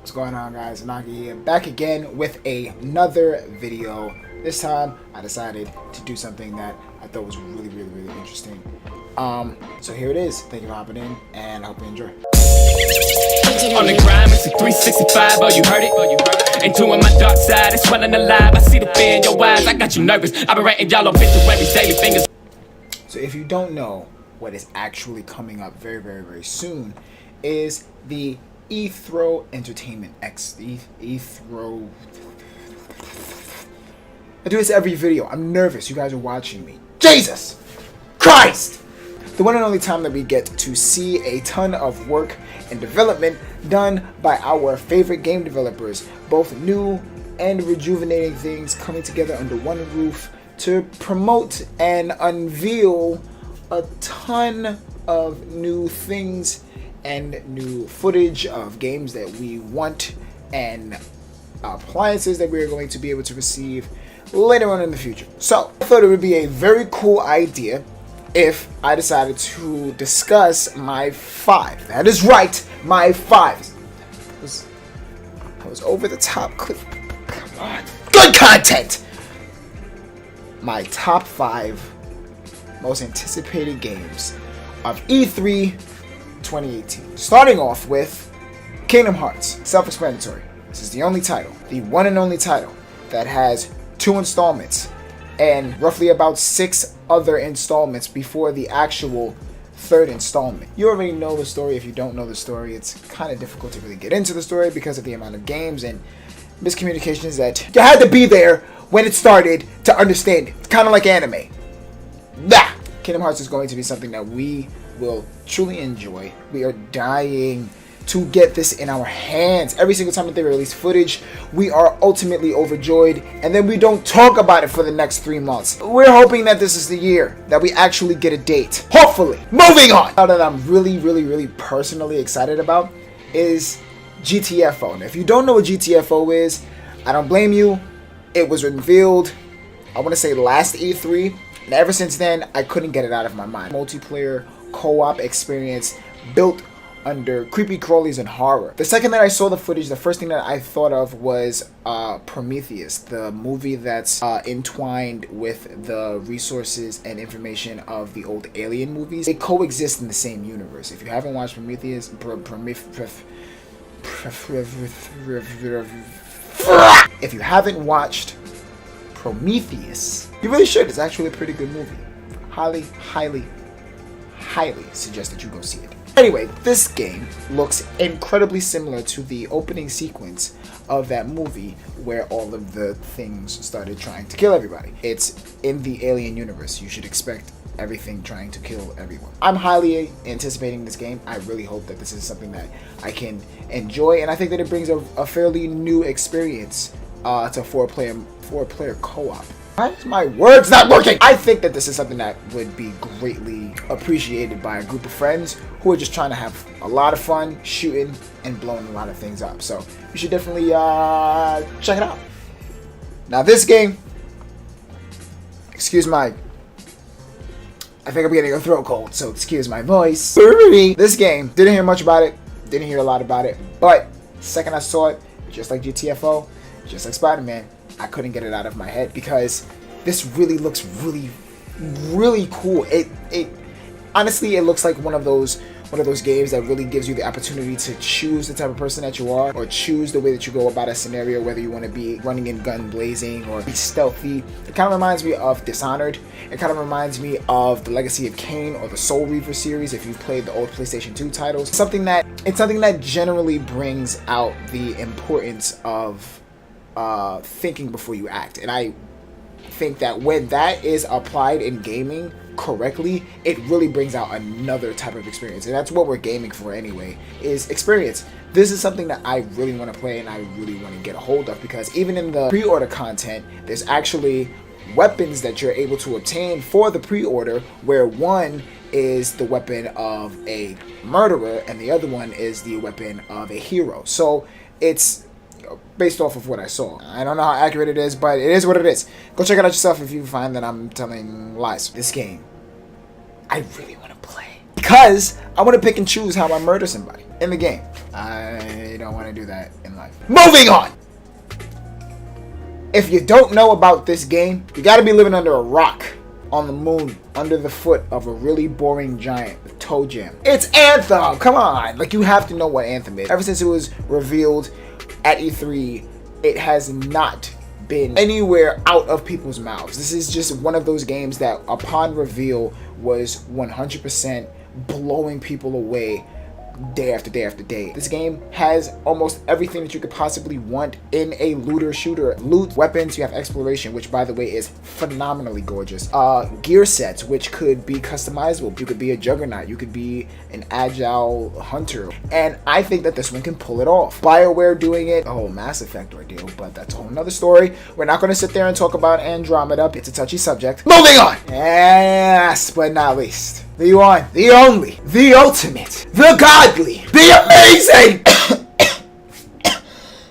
What's going on, guys? Nagi here, back again with another video. This time I decided to do something that I thought was really interesting. So here it is. Thank you for hopping in, and I hope you enjoy. On the grind, it's a 365, oh you heard it? And doing my dark side, it's swelling alive. I see the fear in your eyes, I got you nervous. I've been writing y'all obituaries, daily fingers. So if you don't know, what is actually coming up very soon is the Ethro Entertainment X. Ethro. I do this every video. I'm nervous. You guys are watching me. Jesus Christ! The one and only time that we get to see a ton of work and development done by our favorite game developers, both new and rejuvenating things coming together under one roof to promote and unveil a ton of new things and new footage of games that we want and appliances that we are going to be able to receive later on in the future. So I thought it would be a very cool idea if I decided to discuss my 5. That is right, my 5. That was over the top clip. Come on. Good content! My top 5 most anticipated games of E3 2018. Starting off with Kingdom Hearts. Self-explanatory. This is the only title, the one and only title, that has 2 installments and roughly about 6 other installments before the actual 3rd installment. You already know the story. If you don't know the story, it's kind of difficult to really get into the story because of the amount of games and miscommunications that you had to be there when it started to understand it. It's kind of like anime. Kingdom Hearts is going to be something that we will truly enjoy. We are dying to get this in our hands. Every single time that they release footage, we are ultimately overjoyed, and then we don't talk about it for the next 3 months. We're hoping that this is the year that we actually get a date. Hopefully. Moving on! Now that I'm really personally excited about is GTFO. Now, if you don't know what GTFO is, I don't blame you. It was revealed, I want to say last E3, and ever since then, I couldn't get it out of my mind. Multiplayer co-op experience built under creepy crawlies and horror. The second that I saw the footage, the first thing that I thought of was Prometheus, the movie that's entwined with the resources and information of the old Alien movies. They coexist in the same universe. If you haven't watched Prometheus, if you haven't watched Prometheus, you really should. It's actually a pretty good movie. Highly suggest that you go see it. Anyway, this game looks incredibly similar to the opening sequence of that movie where all of the things started trying to kill everybody. It's in the Alien universe. You should expect everything trying to kill everyone. I'm highly anticipating this game. I really hope that this is something that I can enjoy, and I think that it brings a fairly new experience to four-player co-op. Why is my words not working? I think that this is something that would be greatly appreciated by a group of friends who are just trying to have a lot of fun shooting and blowing a lot of things up. So you should definitely check it out. Now this game, I think I'm getting a throat cold, so excuse my voice. This game, didn't hear much about it, didn't hear a lot about it, but the second I saw it, just like GTFO, just like Spider-Man, I couldn't get it out of my head because this really looks really cool. It honestly, it looks like one of those games that really gives you the opportunity to choose the type of person that you are, or choose the way that you go about a scenario, whether you want to be running in gun blazing or be stealthy. It kind of reminds me of Dishonored. It kind of reminds me of the Legacy of Kain or the Soul Reaver series if you've played the old PlayStation 2 titles. It's something that generally brings out the importance of thinking before you act, and I think that when that is applied in gaming correctly, it really brings out another type of experience, and that's what we're gaming for anyway, is experience. This is something that I really want to play and I really want to get a hold of, because even in the pre-order content, there's actually weapons that you're able to obtain for the pre-order, where one is the weapon of a murderer and the other one is the weapon of a hero. So it's based off of what I saw. I don't know how accurate it is, but it is what it is. Go check it out yourself if you find that I'm telling lies. This game, I really want to play. because I want to pick and choose how I murder somebody in the game. I don't want to do that in life. Moving on. If you don't know about this game, you got to be living under a rock on the moon, under the foot of a really boring giant with Toe Jam. It's Anthem. Come on, like, you have to know what Anthem is. Ever since it was revealed at E3, it has not been anywhere out of people's mouths. This is just one of those games that upon reveal was 100% blowing people away day after day after day. This game has almost everything that you could possibly want in a looter shooter. Loot, weapons, you have exploration, which by the way is phenomenally gorgeous. Gear sets, which could be customizable. You could be a juggernaut, you could be an agile hunter, and I think that this one can pull it off. BioWare doing it, a whole Mass Effect ordeal, but that's a whole nother story. We're not going to sit there and talk about Andromeda. It's a touchy subject. Moving on! Last but not least, the one, the only, the ultimate, the godly, the amazing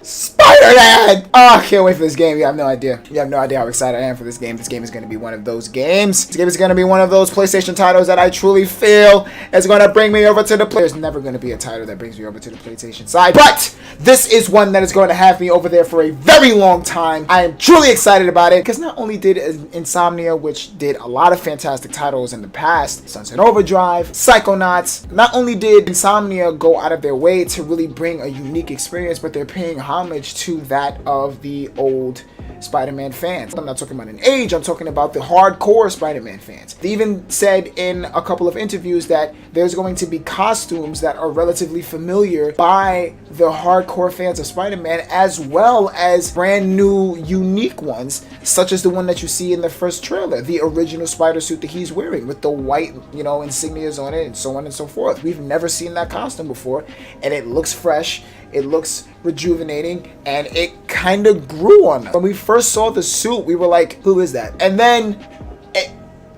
Spider-Man! Oh, I can't wait for this game. You have no idea. You have no idea how excited I am for this game. This game is going to be one of those games. This game is going to be one of those PlayStation titles that I truly feel is going to bring me over to the There's never going to be a title that brings me over to the PlayStation side, but this is one that is going to have me over there for a very long time. I am truly excited about it because not only did Insomnia, which did a lot of fantastic titles in the past, Sunset Overdrive, Psychonauts, not only did Insomnia go out of their way to really bring a unique experience, but they're paying homage to that of the old Spider-Man fans. I'm not talking about an age, I'm talking about the hardcore Spider-Man fans. They even said in a couple of interviews that there's going to be costumes that are relatively familiar by the hardcore fans of Spider-Man, as well as brand new unique ones, such as the one that you see in the first trailer, the original spider suit that he's wearing with the white, insignias on it and so on and so forth. We've never seen that costume before, and it looks fresh. It looks rejuvenating, and it kind of grew on us. When we first saw the suit, we were like, who is that? And then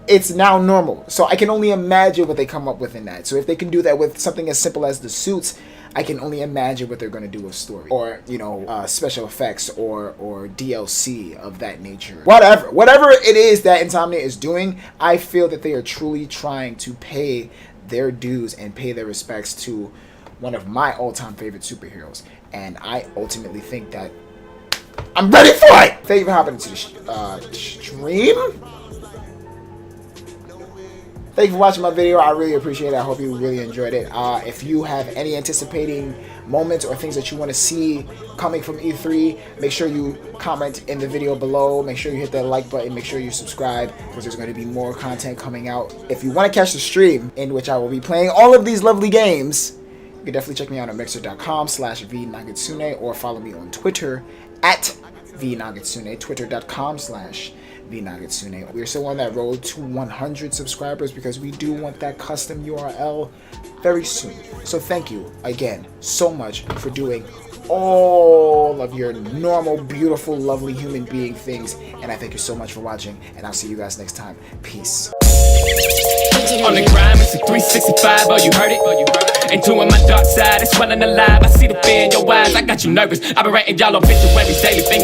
it's now normal. So I can only imagine what they come up with in that. So if they can do that with something as simple as the suits, I can only imagine what they're going to do with story or, special effects or DLC of that nature. Whatever it is that Insomnia is doing, I feel that they are truly trying to pay their dues and pay their respects to one of my all-time favorite superheroes, and I ultimately think that I'm ready for it. Thank you for hopping into the stream. Thank you for watching my video. I really appreciate it. I hope you really enjoyed it. If you have any anticipating moments or things that you want to see coming from E3, make sure you comment in the video below. Make sure you hit that like button. Make sure you subscribe, because there's going to be more content coming out. If you want to catch the stream in which I will be playing all of these lovely games, you can definitely check me out on mixer.com/vnagatsune or follow me on Twitter at vnagatsune, twitter.com/vnagatsune. We're still on that road to 100 subscribers because we do want that custom URL very soon. So thank you again so much for doing all of your normal, beautiful, lovely human being things, and I thank you so much for watching, and I'll see you guys next time. Peace. On the grind, it's a 365, oh you heard it, And doing my dark side, it's running alive. I see the fear in your eyes, I got you nervous. I've been writing y'all obituaries, daily fingers.